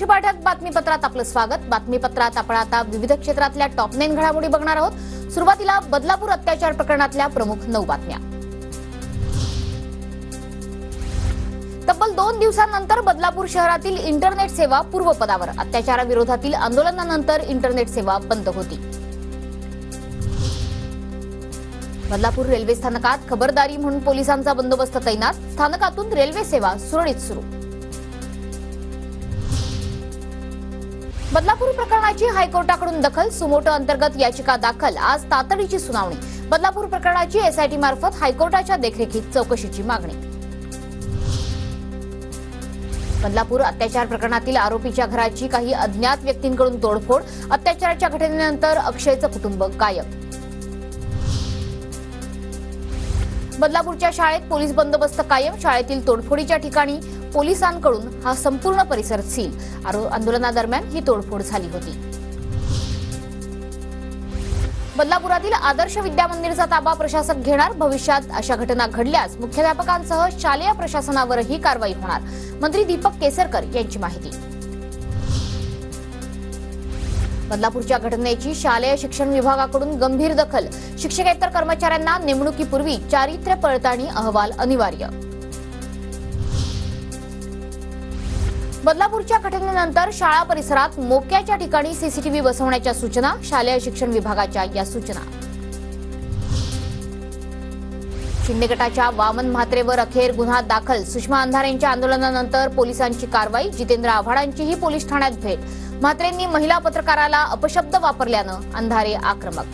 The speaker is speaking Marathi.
कृषी पाठक बातमीपत्रात आपलं स्वागत। बातमीपत्रात आपण आता विविध क्षेत्रातल्या टॉप 9 घडामोडी बघणार आहोत। सुरुवातीला बदलापूर अत्याचार प्रकरणातल्या प्रमुख 9 बातम्या। तब्बल 2 दिवसांनंतर बदलापूर शहरातील इंटरनेट सेवा पूर्वपदावर। अत्याचाराविरोधातील आंदोलनानंतर इंटरनेट सेवा बंद होती। बदलापूर रेल्वे स्थानकात खबरदारी म्हणून पोलिसांचा बंदोबस्त तैनात। स्थानकातून रेल्वे सेवा सुरळीत सुरू। बदलापूर प्रकरणाची हायकोर्टाकडून दखल। सुमोटो अंतर्गत याचिका दाखल। आज तातडीची सुनावणी। बदलापूर प्रकरणाची एसआयटी मार्फत हायकोर्टाच्या देखरेखीत चौकशीची मागणी। बदलापूर अत्याचार प्रकरणातील आरोपीच्या घराची काही अज्ञात व्यक्तींकडून तोडफोड। अत्याचाराच्या घटनेनंतर अक्षयचं कुटुंब गायब। बदलापूरच्या शाळेत पोलीस बंदोबस्त कायम। शाळेतील तोडफोडीच्या ठिकाणी पोलिसांकडून हा संपूर्ण परिसर सील। आंदोलनादरम्यान ही तोडफोड झाली होती। बदलापुरातील आदर्श विद्या मंदिरचा ताबा प्रशासक घेणार। भविष्यात अशा घटना घडल्यास मुख्याध्यापकांसह शालेय प्रशासनावरही कारवाई होणार। मंत्री दीपक केसरकर यांची माहिती। बदलापूरच्या घटनेची शालेय शिक्षण विभागाकडून गंभीर दखल। शिक्षकेतर कर्मचाऱ्यांना नेमणुकीपूर्वी चारित्र्य पडताळणी अहवाल अनिवार्य। बदलापूरच्या घटनेनंतर शाळा परिसरात मोक्याच्या ठिकाणी सीसीटीव्ही बसवण्याच्या सूचना। शालेय शिक्षण विभागाच्या या सूचना। शिंदे गटाच्या वामन म्हात्रेवर अखेर गुन्हा दाखल। सुषमा अंधारेंच्या आंदोलनानंतर पोलिसांची कारवाई। जितेंद्र आव्हाडांचीही पोलीस ठाण्यात भेट। म्हात्रेंनी महिला पत्रकाराला अपशब्द वापरल्यानं अंधारे आक्रमक।